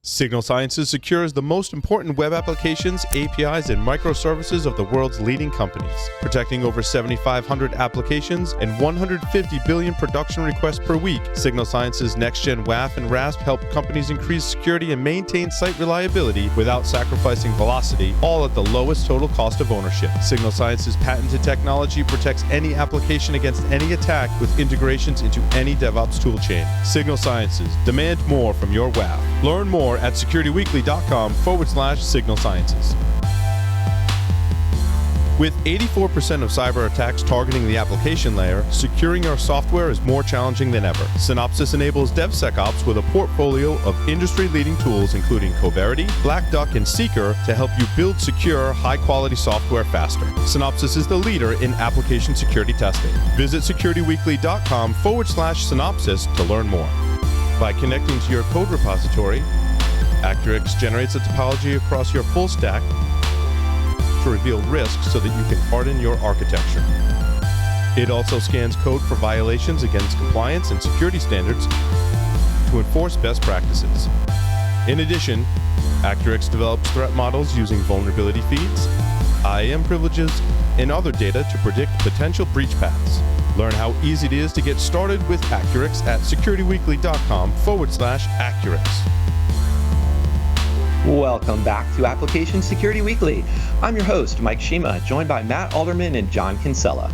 Signal Sciences secures the most important web applications, APIs, and microservices of the world's leading companies, protecting over 7,500 applications and 150 billion production requests per week. Signal Sciences Next-Gen WAF and RASP help companies increase security and maintain site reliability without sacrificing velocity, all at the lowest total cost of ownership. Signal Sciences patented technology protects any application against any attack with integrations into any DevOps toolchain. Signal Sciences, demand more from your WAF. Learn more at securityweekly.com/Signal Sciences. With 84% of cyber attacks targeting the application layer, securing your software is more challenging than ever. Synopsys enables DevSecOps with a portfolio of industry-leading tools including Coverity, Black Duck, and Seeker to help you build secure, high-quality software faster. Synopsys is the leader in application security testing. Visit securityweekly.com/Synopsys to learn more. By connecting to your code repository, Accurix generates a topology across your full stack to reveal risks so that you can harden your architecture. It also scans code for violations against compliance and security standards to enforce best practices. In addition, Accurix develops threat models using vulnerability feeds, IAM privileges, and other data to predict potential breach paths. Learn how easy it is to get started with Accurix at securityweekly.com/Accurix. Welcome back to Application Security Weekly. I'm your host, Mike Shima, joined by Matt Alderman and John Kinsella.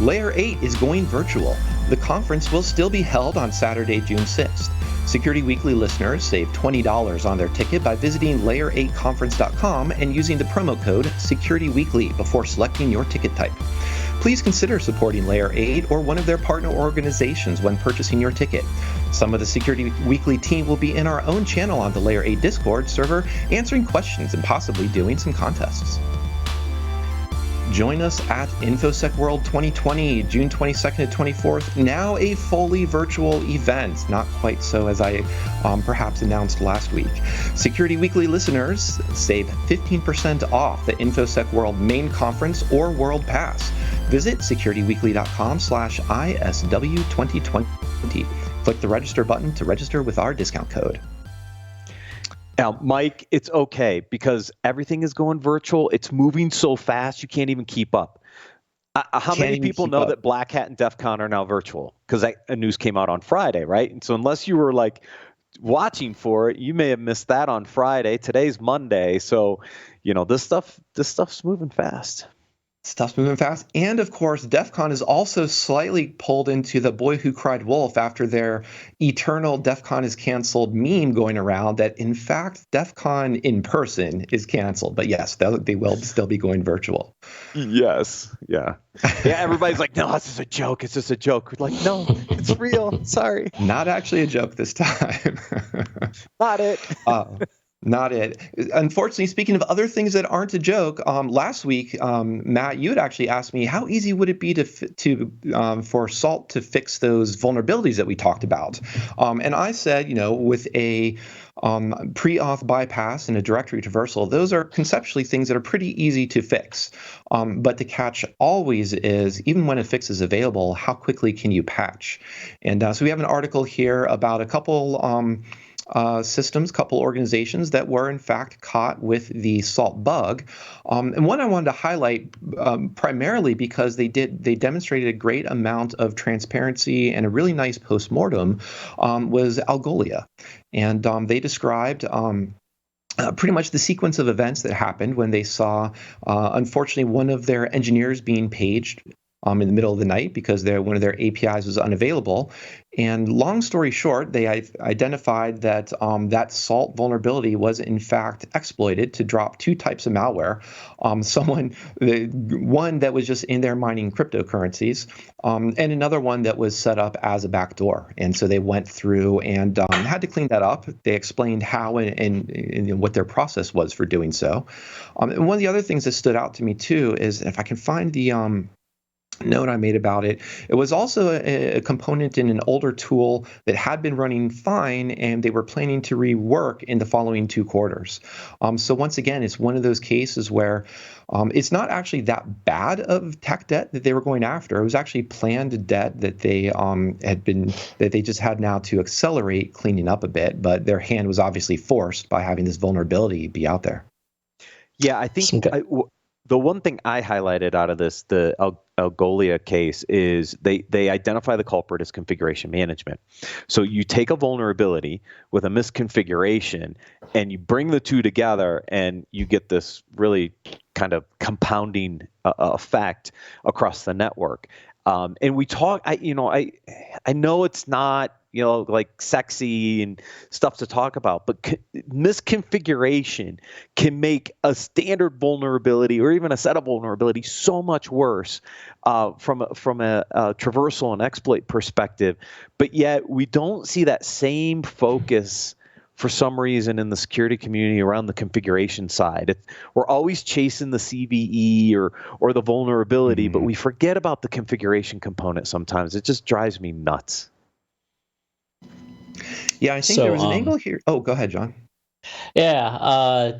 Layer 8 is going virtual. The conference will still be held on Saturday, June 6th. Security Weekly listeners save $20 on their ticket by visiting layer8conference.com and using the promo code SecurityWeekly before selecting your ticket type. Please consider supporting Layer 8 or one of their partner organizations when purchasing your ticket. Some of the Security Weekly team will be in our own channel on the Layer 8 Discord server, answering questions and possibly doing some contests. Join us at InfoSec World 2020, June 22nd to 24th, now a fully virtual event, not quite so as I perhaps announced last week. Security Weekly listeners save 15% off the InfoSec World main conference or World Pass. Visit securityweekly.com/ISW2020. Click the register button to register with our discount code. Now, Mike, it's okay because everything is going virtual. It's moving so fast you can't even keep up. How many people know that Black Hat and DEF CON are now virtual? Because that news came out on Friday, right? And so unless you were like watching for it, you may have missed that on Friday. Today's Monday, so this stuff's moving fast. Stuff's moving fast. And of course, DEF CON is also slightly pulled into the boy who cried wolf after their eternal DEF CON is canceled meme going around that, in fact, DEF CON in person is canceled. But yes, they will still be going virtual. Yes. Yeah. Yeah. Everybody's like, no, this is a joke. It's just a joke. We're like, no, it's real. Sorry. Not actually a joke this time. Not it. Not it. Unfortunately, speaking of other things that aren't a joke, last week, Matt, you had actually asked me how easy would it be for Salt to fix those vulnerabilities that we talked about, and I said, with a pre-auth bypass and a directory traversal, those are conceptually things that are pretty easy to fix. But the catch always is, even when a fix is available, how quickly can you patch? And so we have an article here about a couple couple organizations that were in fact caught with the Salt bug. And one I wanted to highlight primarily because they demonstrated a great amount of transparency and a really nice postmortem was Algolia. And they described pretty much the sequence of events that happened when they saw, unfortunately, one of their engineers being paged in the middle of the night because one of their APIs was unavailable. And long story short, they identified that that Salt vulnerability was in fact exploited to drop two types of malware. One that was just in there mining cryptocurrencies, and another one that was set up as a backdoor. And so they went through and had to clean that up. They explained how and what their process was for doing so. And one of the other things that stood out to me too is, if I can find note I made about it. It was also a component in an older tool that had been running fine, and they were planning to rework in the following 2 quarters. So once again, it's one of those cases where it's not actually that bad of tech debt that they were going after. It was actually planned debt that they that they just had now to accelerate cleaning up a bit, but their hand was obviously forced by having this vulnerability be out there. Yeah, I think the one thing I highlighted out of this, the Algolia case, is they identify the culprit as configuration management. So you take a vulnerability with a misconfiguration and you bring the two together and you get this really kind of compounding effect across the network. And we talk, I know it's not, like sexy and stuff to talk about, but misconfiguration can make a standard vulnerability or even a set of vulnerability so much worse from a traversal and exploit perspective. But yet we don't see that same focus for some reason in the security community around the configuration side. We're always chasing the CVE or the vulnerability, but we forget about the configuration component sometimes. It just drives me nuts. Yeah, I think there was an angle here. Oh, go ahead, John. Yeah.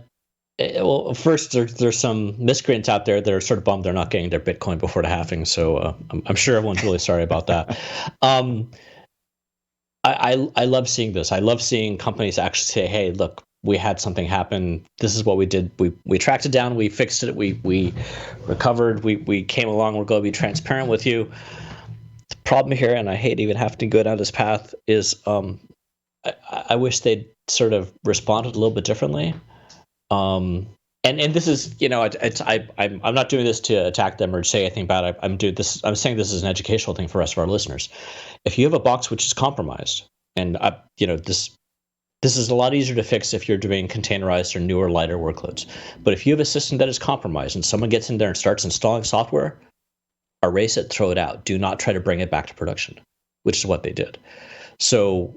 Well, first, there's some miscreants out there that are sort of bummed they're not getting their Bitcoin before the halving. So I'm sure everyone's really sorry about that. I love seeing this. I love seeing companies actually say, "Hey, look, we had something happen. This is what we did. We tracked it down. We fixed it. We recovered. We came along. We're going to be transparent with you." The problem here, and I hate even having to go down this path, is I wish they'd sort of responded a little bit differently. And this is, I'm not doing this to attack them or say anything bad. I'm saying this is an educational thing for us, for our listeners. If you have a box which is compromised, and this is a lot easier to fix if you're doing containerized or newer, lighter workloads. But if you have a system that is compromised and someone gets in there and starts installing software, erase it, throw it out. Do not try to bring it back to production, which is what they did. So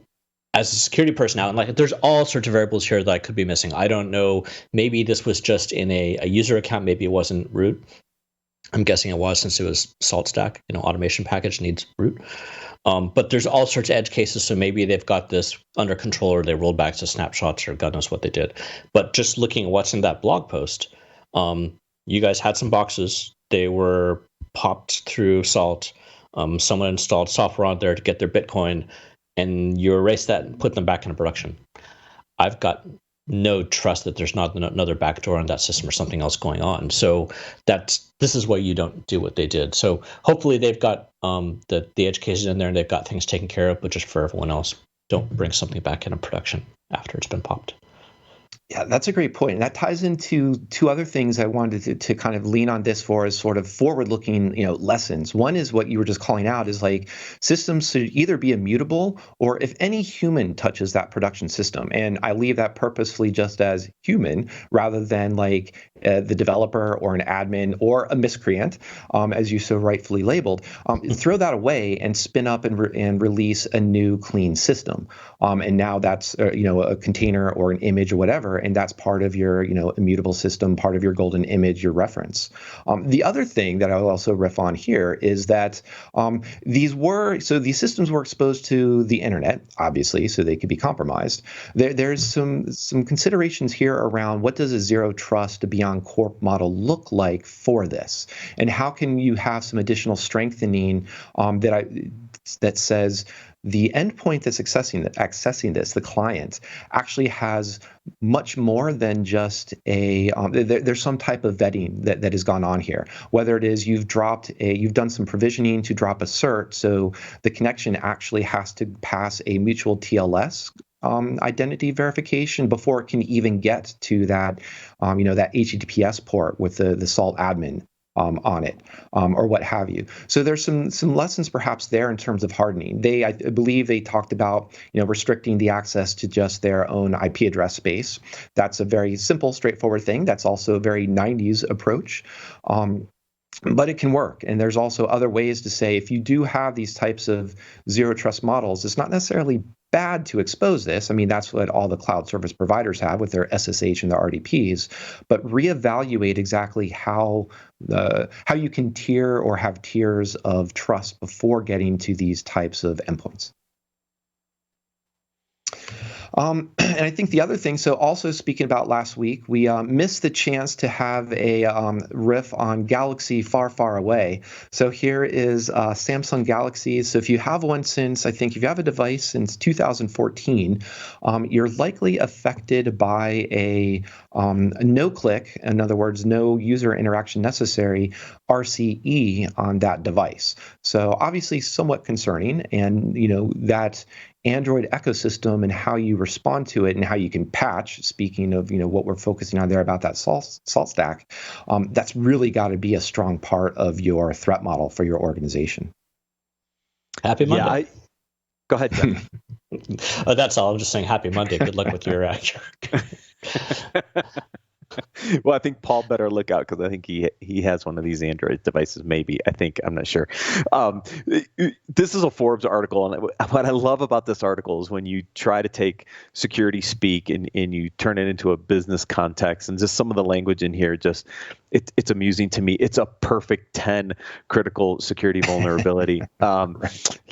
as a security person now, and there's all sorts of variables here that I could be missing. I don't know. Maybe this was just in a user account. Maybe it wasn't root. I'm guessing it was, since it was SaltStack. Automation package needs root. But there's all sorts of edge cases. So maybe they've got this under control, or they rolled back to snapshots, or God knows what they did. But just looking at what's in that blog post, you guys had some boxes. They were popped through Salt. Someone installed software on there to get their Bitcoin, and you erase that and put them back into production. I've got no trust that there's not another backdoor on that system or something else going on. So this is why you don't do what they did. So hopefully they've got the edge cases in there and they've got things taken care of. But just for everyone else, don't bring something back into production after it's been popped. Yeah, that's a great point. And that ties into two other things I wanted to kind of lean on this for as sort of forward-looking, lessons. One is what you were just calling out is like systems should either be immutable, or if any human touches that production system. And I leave that purposefully just as human rather than like the developer or an admin or a miscreant, as you so rightfully labeled. Throw that away and spin up and release a new clean system. And now that's a container or an image or whatever. And that's part of your, immutable system, part of your golden image, your reference. The other thing that I'll also riff on here is that these systems were exposed to the internet, obviously, so they could be compromised. There's some considerations here around what does a zero trust Beyond Corp model look like for this, and how can you have some additional strengthening that says the endpoint that's accessing this, the client, actually has much more than just there's some type of vetting that has gone on here. Whether it is you've done some provisioning to drop a cert, so the connection actually has to pass a mutual TLS identity verification before it can even get to that, that HTTPS port with the Salt admin on it, or what have you. So there's some lessons perhaps there in terms of hardening. I believe they talked about restricting the access to just their own IP address space. That's a very simple, straightforward thing. That's also a very 90s approach. But it can work. And there's also other ways to say, if you do have these types of zero trust models, it's not necessarily bad to expose this. I mean, that's what all the cloud service providers have with their SSH and their RDPs, but reevaluate exactly how you can tier or have tiers of trust before getting to these types of endpoints. And I think the other thing, so also speaking about last week, we missed the chance to have a riff on Galaxy far, far away. So here is Samsung Galaxy. So if you have one if you have a device since 2014, you're likely affected by a no-click, in other words, no user interaction necessary, RCE on that device. So obviously somewhat concerning, and that Android ecosystem and how you respond to it and how you can patch, speaking of what we're focusing on there about that SaltStack, that's really got to be a strong part of your threat model for your organization. Happy Monday. Go ahead, Jeff. That's all. I'm just saying happy Monday. Good luck with your Well, I think Paul better look out because I think he has one of these Android devices. Maybe I'm not sure. This is a Forbes article, and what I love about this article is when you try to take security speak and you turn it into a business context, and just some of the language in here it's amusing to me. It's a perfect 10 critical security vulnerability.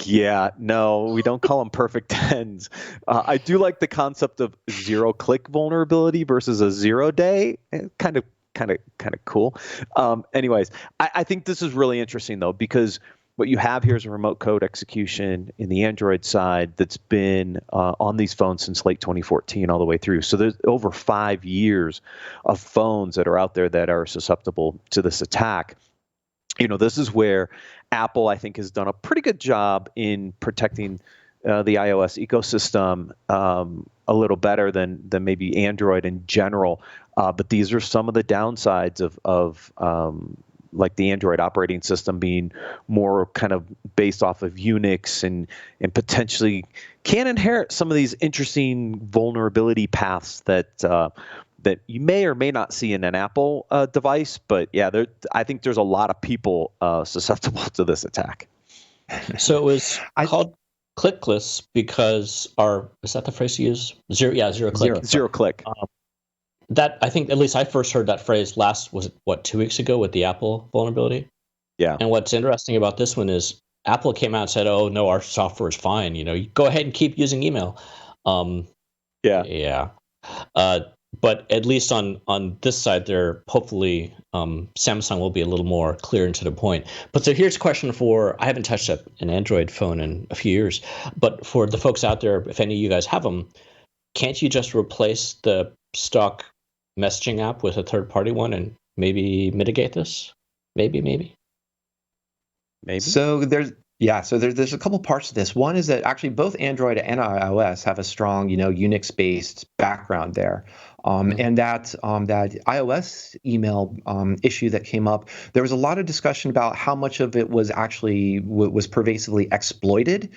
Yeah, no, we don't call them perfect 10s. I do like the concept of zero-click vulnerability versus a 0-day. Kind of cool. Anyways, I think this is really interesting, though, because what you have here is a remote code execution in the Android side that's been on these phones since late 2014 all the way through. So there's over 5 years of phones that are out there that are susceptible to this attack. This is where Apple, I think, has done a pretty good job in protecting the iOS ecosystem a little better than maybe Android in general. But these are some of the downsides of like the Android operating system being more kind of based off of Unix and potentially can inherit some of these interesting vulnerability paths that you may or may not see in an Apple device. But yeah, I think there's a lot of people susceptible to this attack. So it was called clickless because is that the phrase you use? Zero click. Zero click. That, I think, at least I first heard that phrase was it 2 weeks ago with the Apple vulnerability? Yeah. And what's interesting about this one is Apple came out and said, "Oh no, our software is fine. You go ahead and keep using email." Yeah. But at least on this side, there hopefully Samsung will be a little more clear and to the point. But so here's a question I haven't touched an Android phone in a few years, but for the folks out there, if any of you guys have them, can't you just replace the stock messaging app with a third-party one and maybe mitigate this? Maybe. So there's a couple parts to this. One is that actually both Android and iOS have a strong, Unix-based background there. And that iOS email issue that came up, there was a lot of discussion about how much of it was actually was pervasively exploited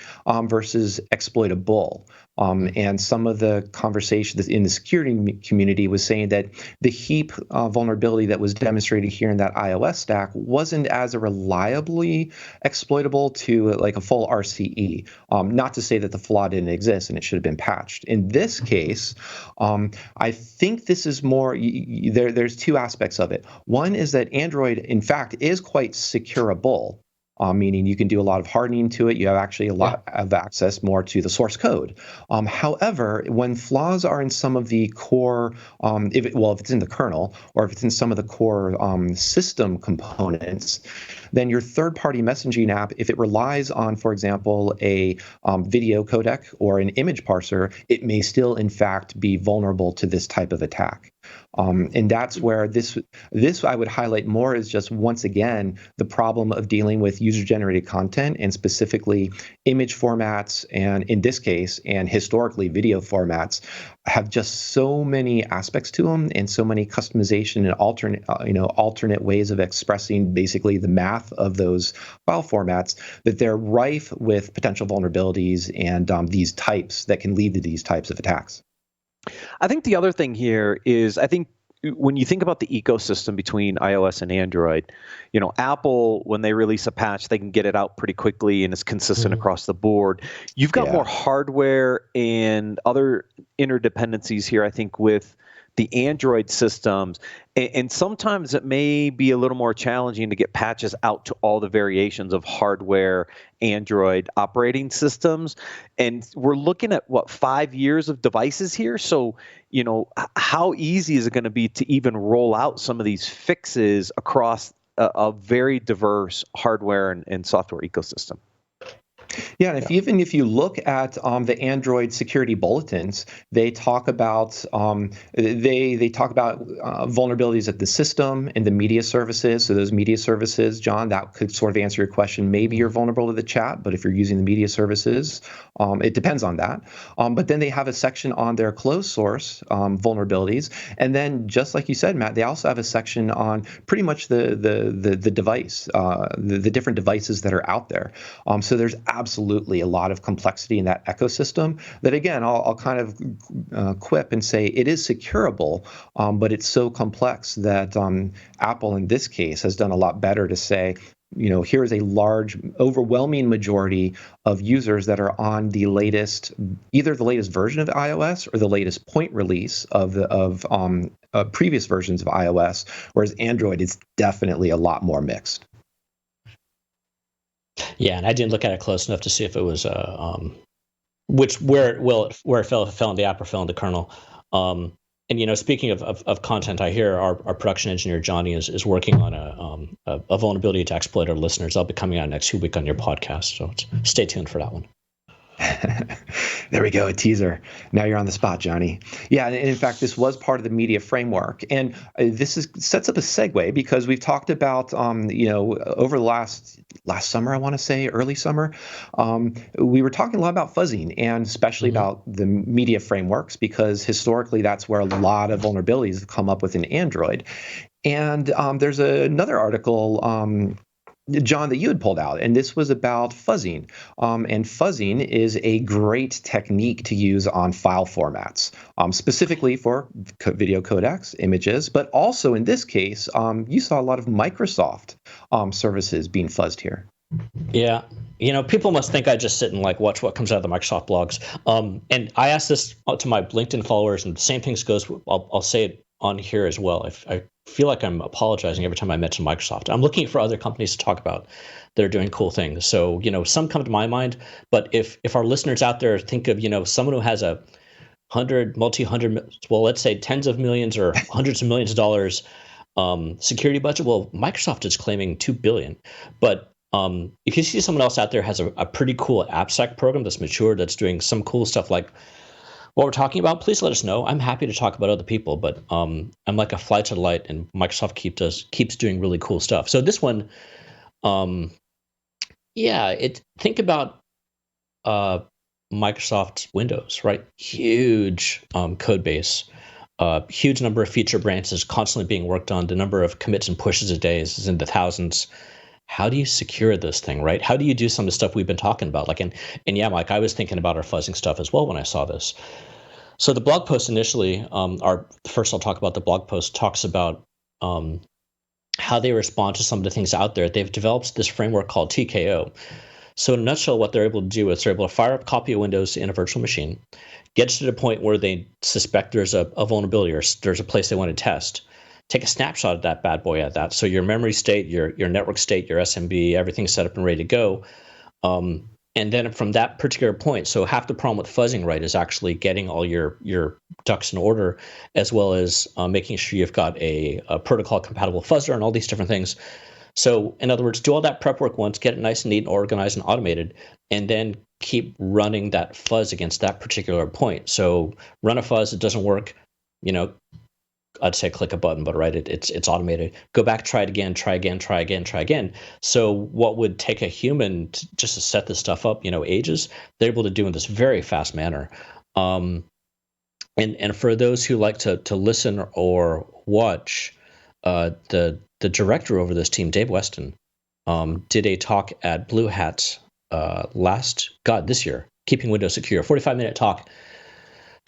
versus exploitable. And some of the conversations in the security community was saying that the heap vulnerability that was demonstrated here in that iOS stack wasn't as reliably exploitable to like a full RCE. Not to say that the flaw didn't exist and it should have been patched. In this case, I think this is more, there's two aspects of it. One is that Android, in fact, is quite securable. Meaning you can do a lot of hardening to it. You have actually a lot of access more to the source code. However, when flaws are in some of the core, if it's in the kernel or if it's in some of the core system components, then your third-party messaging app, if it relies on, for example, a video codec or an image parser, it may still, in fact, be vulnerable to this type of attack. And that's where this I would highlight more is just, once again, the problem of dealing with user-generated content and specifically image formats, and in this case, and historically video formats, have just so many aspects to them and so many customization and alternate ways of expressing basically the math of those file formats that they're rife with potential vulnerabilities and these types that can lead to these types of attacks. I think the other thing here is, I think when you think about the ecosystem between iOS and Android, Apple, when they release a patch, they can get it out pretty quickly and it's consistent across the board. You've got more hardware and other interdependencies here, I think, with the Android systems. And sometimes it may be a little more challenging to get patches out to all the variations of hardware Android operating systems. And we're looking at, 5 years of devices here? So, how easy is it going to be to even roll out some of these fixes across a very diverse hardware and software ecosystem? Yeah, and even if you look at the Android security bulletins, they talk about they talk about vulnerabilities at the system and the media services. So those media services, John, that could sort of answer your question. Maybe you're vulnerable to the chat, but if you're using the media services, it depends on that. But then they have a section on their closed source vulnerabilities, and then just like you said, Matt, they also have a section on pretty much the device, the different devices that are out there. So there's absolutely a lot of complexity in that ecosystem that, again, I'll kind of quip and say it is securable, but it's so complex that Apple in this case has done a lot better to say, here is a large, overwhelming majority of users that are on either the latest version of iOS or the latest point release of previous versions of iOS, whereas Android is definitely a lot more mixed. Yeah, and I didn't look at it close enough to see if it was where it fell in the app or fell in the kernel. And speaking of content, I hear our production engineer Johnny is working on a vulnerability to exploit our listeners. That'll be coming out next week on your podcast, so stay tuned for that one. There we go, a teaser. Now you're on the spot, Johnny. Yeah, and in fact, this was part of the media framework, and this sets up a segue because we've talked about, over the last summer, I want to say, early summer, we were talking a lot about fuzzing, and especially about the media frameworks, because historically that's where a lot of vulnerabilities have come up within Android. And there's another article, John, that you had pulled out, and this was about fuzzing. And fuzzing is a great technique to use on file formats, specifically for video codecs, images, but also in this case, you saw a lot of Microsoft services being fuzzed here. Yeah. People must think I just sit and watch what comes out of the Microsoft blogs. And I asked this to my LinkedIn followers, and the same things goes. I'll say it on here as well. I feel like I'm apologizing every time I mention Microsoft. I'm looking for other companies to talk about that are doing cool things. So, some come to my mind, but if our listeners out there think of, someone who has a let's say tens of millions or hundreds of millions of dollars security budget, well, Microsoft is claiming $2 billion. But if you see someone else out there has a pretty cool AppSec program that's mature, that's doing some cool stuff like what we're talking about, please let us know. I'm happy to talk about other people, but I'm like a fly to the light, and Microsoft keeps doing really cool stuff. So this one, think about Microsoft Windows, right? Huge code base, huge number of feature branches constantly being worked on. The number of commits and pushes a day is in the thousands. How do you secure this thing, right? How do you do some of the stuff we've been talking about? And yeah, Mike, I was thinking about our fuzzing stuff as well when I saw this. So the blog post initially, first I'll talk about the blog post, talks about how they respond to some of the things out there. They've developed this framework called TKO. So in a nutshell, what they're able to do is they're able to fire up a copy of Windows in a virtual machine, get to the point where they suspect there's a vulnerability or there's a place they want to test. Take a snapshot of that bad boy at that. So your memory state, your network state, your SMB, everything's set up and ready to go. And then from that particular point, so half the problem with fuzzing, right, is actually getting all your ducks in order, as well as making sure you've got a protocol compatible fuzzer and all these different things. So in other words, do all that prep work once, get it nice and neat and organized and automated, and then keep running that fuzz against that particular point. So run a fuzz, it doesn't work, I'd say click a button, but right, it's automated. Go back, try it again, try again. So what would take a human just to set this stuff up, ages, they're able to do in this very fast manner. And for those who like to listen or watch, the director over this team, Dave Weston, did a talk at Blue Hat this year, Keeping Windows Secure, 45-minute talk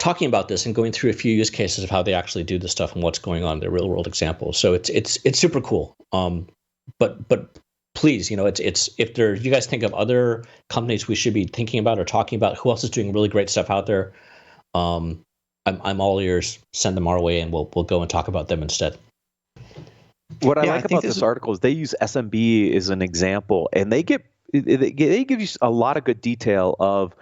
talking about this and going through a few use cases of how they actually do this stuff and what's going on, the real world examples. So it's super cool. But please, it's if you guys think of other companies we should be thinking about or talking about, who else is doing really great stuff out there, I'm all ears. Send them our way, and we'll go and talk about them instead. What I like about this article is they use SMB as an example, and they give you a lot of good detail of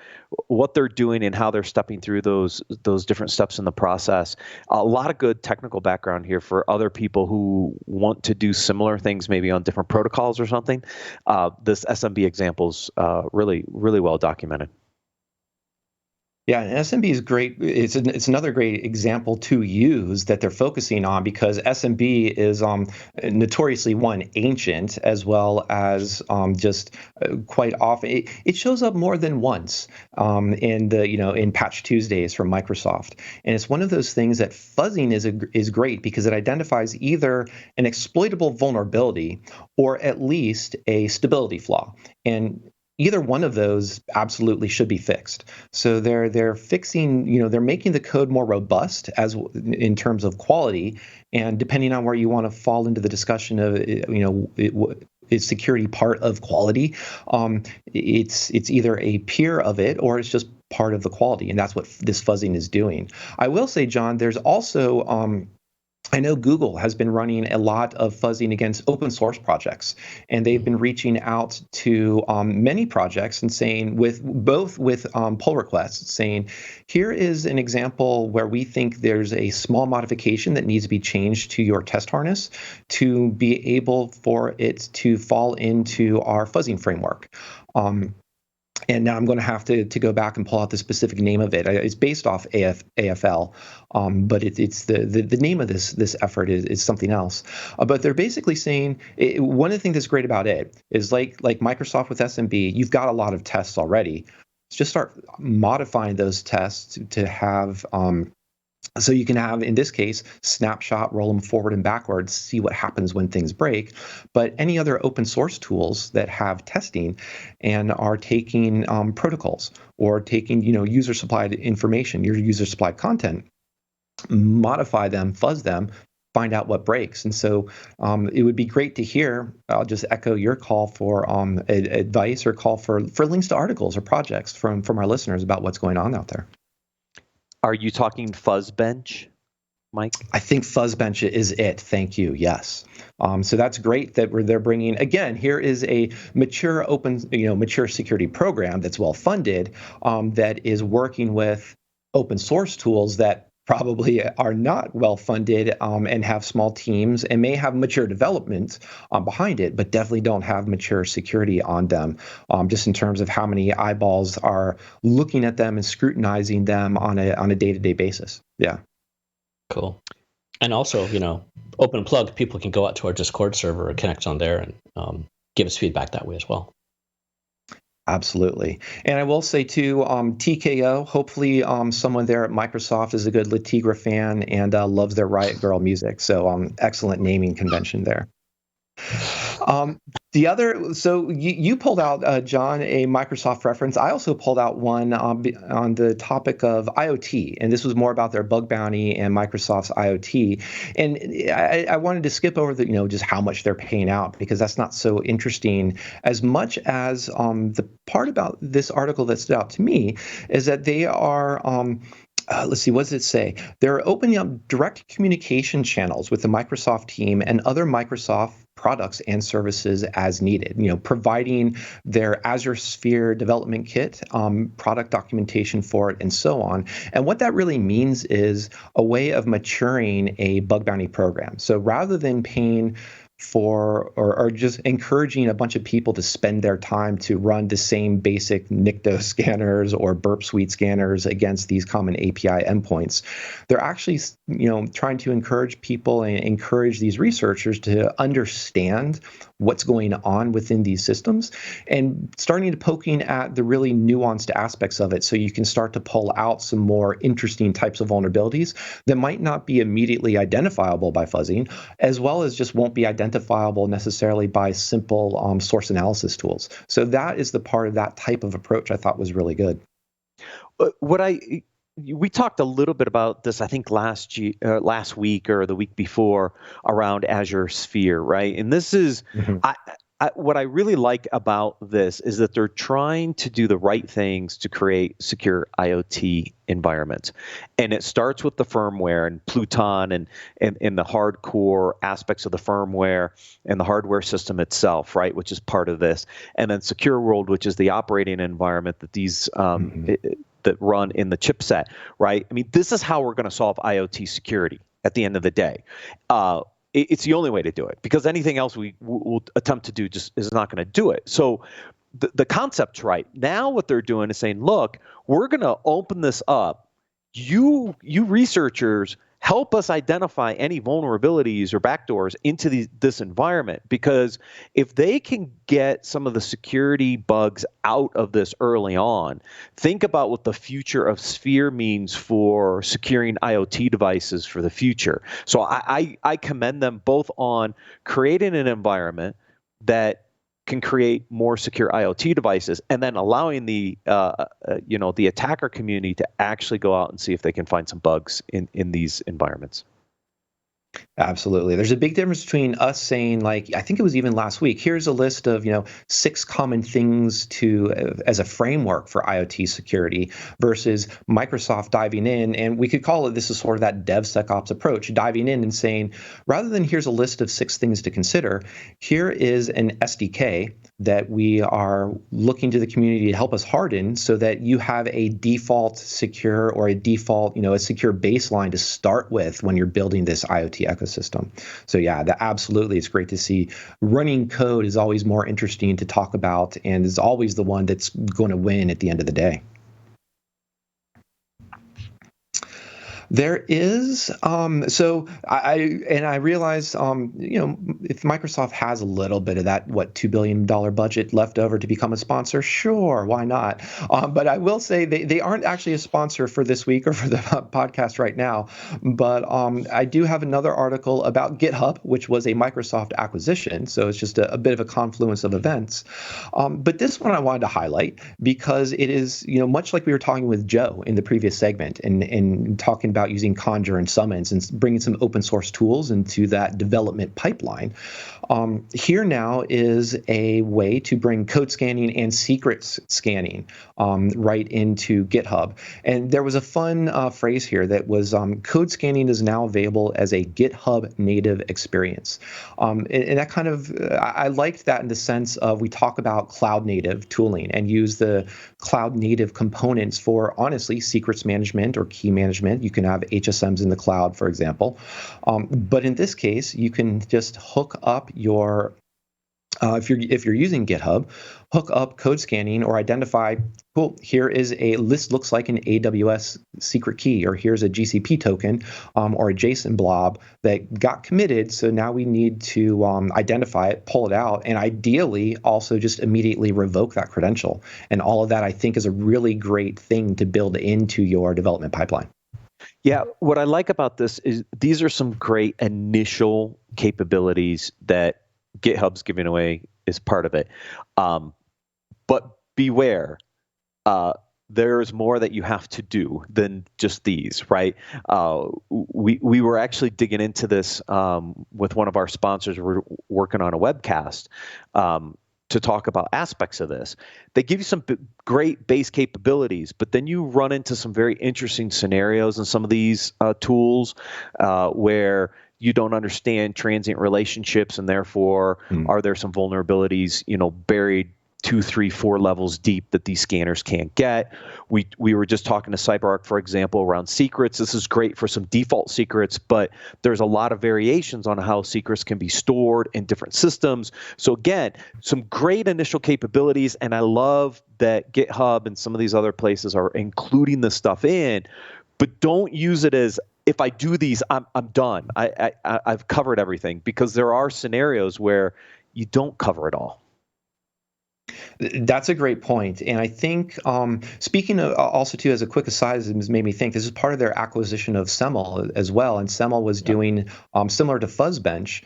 what they're doing and how they're stepping through those different steps in the process. A lot of good technical background here for other people who want to do similar things, maybe on different protocols or something. This SMB example's really, really well documented. Yeah, and SMB is great. It's another great example to use that they're focusing on, because SMB is notoriously ancient, as well as just quite often it shows up more than once in Patch Tuesdays from Microsoft, and it's one of those things that fuzzing is great because it identifies either an exploitable vulnerability or at least a stability flaw, and either one of those absolutely should be fixed. So they're fixing, they're making the code more robust as in terms of quality, and depending on where you want to fall into the discussion of, is security part of quality? It's either a peer of it or it's just part of the quality, and that's what this fuzzing is doing. I will say, John, there's also I know Google has been running a lot of fuzzing against open source projects, and they've been reaching out to many projects and saying with pull requests, saying, here is an example where we think there's a small modification that needs to be changed to your test harness to be able for it to fall into our fuzzing framework. And now I'm going to have to go back and pull out the specific name of it. It's based off AFL, but it's the name of this effort is something else. But they're basically saying one of the things that's great about it is like Microsoft with SMB, you've got a lot of tests already. Just start modifying those tests to have. So you can have, in this case, snapshot, roll them forward and backwards, see what happens when things break. But any other open source tools that have testing and are taking protocols or taking, user supplied information, your user supplied content, modify them, fuzz them, find out what breaks. And so it would be great to hear. I'll just echo your call for advice or call for links to articles or projects from our listeners about what's going on out there. Are you talking fuzzbench, Mike? I think fuzzbench is it. Thank you. Yes. So that's great that they're bringing, again, here is a mature mature security program that's well funded, that is working with open source tools that probably are not well funded and have small teams and may have mature development behind it, but definitely don't have mature security on them, just in terms of how many eyeballs are looking at them and scrutinizing them on a day-to-day basis. Yeah. Cool. And also, open plug, people can go out to our Discord server or connect on there and give us feedback that way as well. Absolutely. And I will say, too, TKO, hopefully someone there at Microsoft is a good Latigra fan and loves their Riot Girl music. So excellent naming convention there. So you pulled out, John, a Microsoft reference. I also pulled out one on the topic of IoT, and this was more about their bug bounty and Microsoft's IoT. And I wanted to skip over just how much they're paying out, because that's not so interesting as much as the part about this article that stood out to me is that they are let's see, what does it say? They're opening up direct communication channels with the Microsoft team and other Microsoft products and services as needed, providing their Azure Sphere development kit, product documentation for it, and so on. And what that really means is a way of maturing a bug bounty program. So rather than paying for or just encouraging a bunch of people to spend their time to run the same basic NICTO scanners or Burp Suite scanners against these common API endpoints, they're actually trying to encourage people and encourage these researchers to understand what's going on within these systems and starting to poking at the really nuanced aspects of it, so you can start to pull out some more interesting types of vulnerabilities that might not be immediately identifiable by fuzzing, as well as just won't be identifiable necessarily by simple source analysis tools. So that is the part of that type of approach I thought was really good. we talked a little bit about this, I think last week or the week before, around Azure Sphere, right? And this is, what I really like about this is that they're trying to do the right things to create secure IoT environments. And it starts with the firmware and Pluton and the hardcore aspects of the firmware and the hardware system itself, right, which is part of this. And then Secure World, which is the operating environment that these that run in the chipset, right? I mean, this is how we're going to solve IoT security at the end of the day. It's the only way to do it, because anything else we will attempt to do just is not going to do it. So the concept's right. Now what they're doing is saying, look, we're going to open this up. You researchers help us identify any vulnerabilities or backdoors into this environment, because if they can get some of the security bugs out of this early on, think about what the future of Sphere means for securing IoT devices for the future. So I commend them both on creating an environment that can create more secure IoT devices, and then allowing the the attacker community to actually go out and see if they can find some bugs in these environments. Absolutely. There's a big difference between us saying, like, I think it was even last week, here's a list of, 6 common things as a framework for IoT security, versus Microsoft diving in, and we could call it, this is sort of that DevSecOps approach, diving in and saying, rather than here's a list of 6 things to consider, here is an SDK that we are looking to the community to help us harden so that you have a default secure, or a default, a secure baseline to start with when you're building this IoT ecosystem. So yeah, absolutely, it's great to see. Running code is always more interesting to talk about, and is always the one that's going to win at the end of the day. There is, so I realize, if Microsoft has a little bit of that, $2 billion budget left over to become a sponsor, sure, why not? But I will say they aren't actually a sponsor for this week or for the podcast right now. But I do have another article about GitHub, which was a Microsoft acquisition. So it's just a bit of a confluence of events. But this one I wanted to highlight because it is, much like we were talking with Joe in the previous segment, and talking about using Conjure and Summons and bringing some open source tools into that development pipeline. Here now is a way to bring code scanning and secrets scanning right into GitHub. And there was a fun phrase here that was code scanning is now available as a GitHub native experience. And that kind of, I liked that in the sense of, we talk about cloud native tooling and use the cloud native components for, honestly, secrets management or key management. You can have HSMs in the cloud, for example. But in this case, you can just hook up your, if you're using GitHub, hook up code scanning or identify, cool, here is looks like an AWS secret key, or here's a GCP token or a JSON blob that got committed. So now we need to identify it, pull it out, and ideally also just immediately revoke that credential. And all of that, I think, is a really great thing to build into your development pipeline. Yeah, what I like about this is these are some great initial capabilities that GitHub's giving away as part of it. But beware, there's more that you have to do than just these, right? We were actually digging into this with one of our sponsors. We're working on a webcast to talk about aspects of this. They give you some great base capabilities, but then you run into some very interesting scenarios in some of these tools where you don't understand transient relationships, and therefore are there some vulnerabilities, buried 2, 3, 4 levels deep that these scanners can't get. We were just talking to CyberArk, for example, around secrets. This is great for some default secrets, but there's a lot of variations on how secrets can be stored in different systems. So again, some great initial capabilities, and I love that GitHub and some of these other places are including this stuff in, but don't use it as, if I do these, I'm done. I've covered everything, because there are scenarios where you don't cover it all. That's a great point. And I think, speaking of, also too, as a quick aside, it made me think this is part of their acquisition of Semel as well. And Semel was doing, similar to fuzzbench,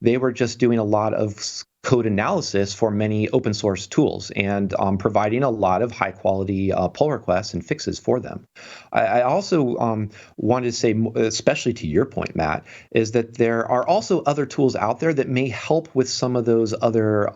they were just doing a lot of code analysis for many open source tools and providing a lot of high quality pull requests and fixes for them. I also wanted to say, especially to your point, Matt, is that there are also other tools out there that may help with some of those other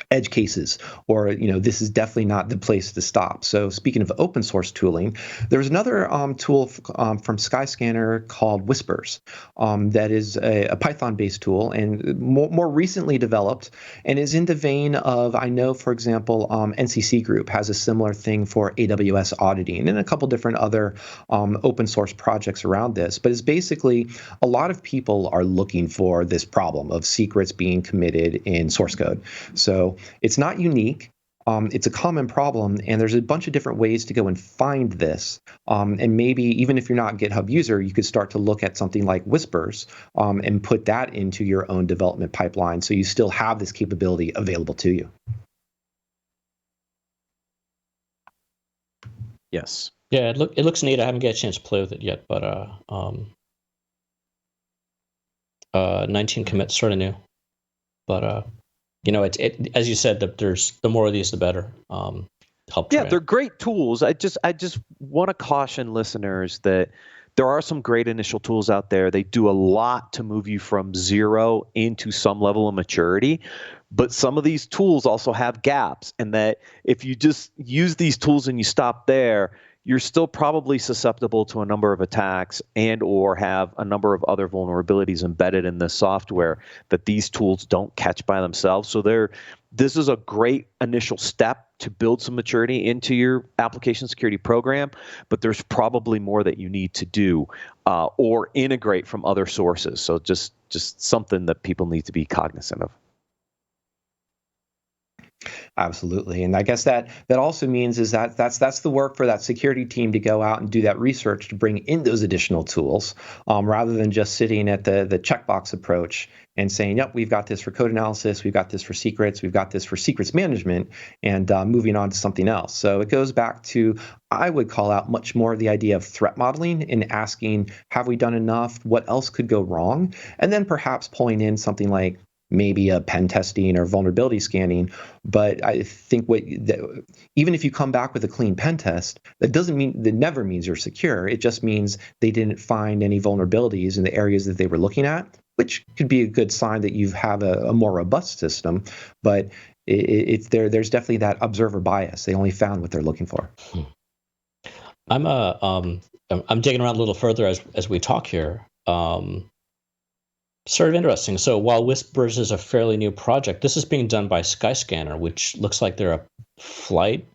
edge cases, or this is definitely not the place to stop. So speaking of open source tooling, there's another tool from Skyscanner called Whispers that is a Python-based tool and more recently developed, and is in the vein of, I know, for example, NCC Group has a similar thing for AWS auditing and a couple different other open source projects around this. But it's basically a lot of people are looking for this problem of secrets being committed in source code. So it's not unique. It's a common problem, and there's a bunch of different ways to go and find this. And maybe even if you're not a GitHub user, you could start to look at something like Whispers and put that into your own development pipeline, so you still have this capability available to you. Yes. Yeah, it looks neat. I haven't got a chance to play with it yet, but 19 commits sort of new. But it as you said, there's the more of these, the better. Help. Yeah, they're great tools. I just want to caution listeners that there are some great initial tools out there. They do a lot to move you from zero into some level of maturity. But some of these tools also have gaps, and that if you just use these tools and you stop there, you're still probably susceptible to a number of attacks and or have a number of other vulnerabilities embedded in the software that these tools don't catch by themselves. So this is a great initial step to build some maturity into your application security program, but there's probably more that you need to do or integrate from other sources. So just something that people need to be cognizant of. Absolutely. And I guess that also means is that's the work for that security team to go out and do that research to bring in those additional tools, rather than just sitting at the checkbox approach and saying, yep, we've got this for code analysis, we've got this for secrets, we've got this for secrets management, and moving on to something else. So it goes back to, I would call out much more of the idea of threat modeling and asking, have we done enough? What else could go wrong? And then perhaps pulling in something like maybe a pen testing or vulnerability scanning. But I think even if you come back with a clean pen test, that never means you're secure. It just means they didn't find any vulnerabilities in the areas that they were looking at, which could be a good sign that you have a more robust system. But there's definitely that observer bias. They only found what they're looking for. I'm digging around a little further as we talk here. Sort of interesting. So while Whispers is a fairly new project, this is being done by Skyscanner, which looks like they're a flight,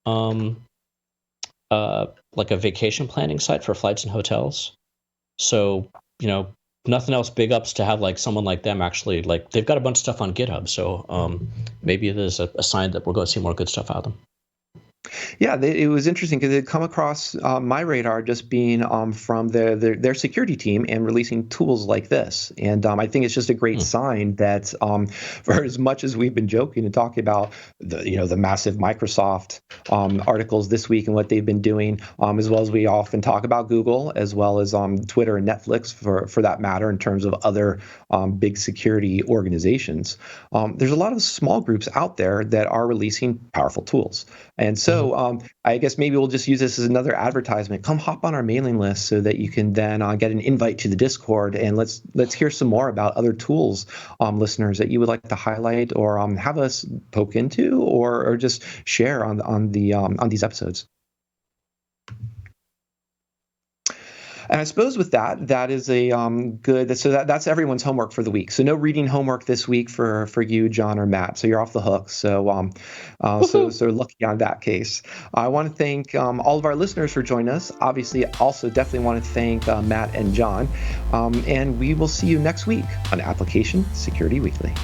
like a vacation planning site for flights and hotels. So, nothing else, big ups to have like someone like them actually, like they've got a bunch of stuff on GitHub. So maybe it is a sign that we're going to see more good stuff out of them. Yeah, it was interesting because it come across my radar just being from their security team and releasing tools like this. And I think it's just a great sign that for as much as we've been joking and talking about the massive Microsoft articles this week and what they've been doing, as well as we often talk about Google, as well as Twitter and Netflix for that matter, in terms of other big security organizations, there's a lot of small groups out there that are releasing powerful tools. And so I guess maybe we'll just use this as another advertisement. Come hop on our mailing list so that you can then get an invite to the Discord, and let's hear some more about other tools, listeners, that you would like to highlight or have us poke into or just share on these episodes. And I suppose with that is a good. So that's everyone's homework for the week. So no reading homework this week for you, John or Matt. So you're off the hook. So so lucky on that case. I want to thank all of our listeners for joining us. Obviously, also definitely want to thank Matt and John. And we will see you next week on Application Security Weekly.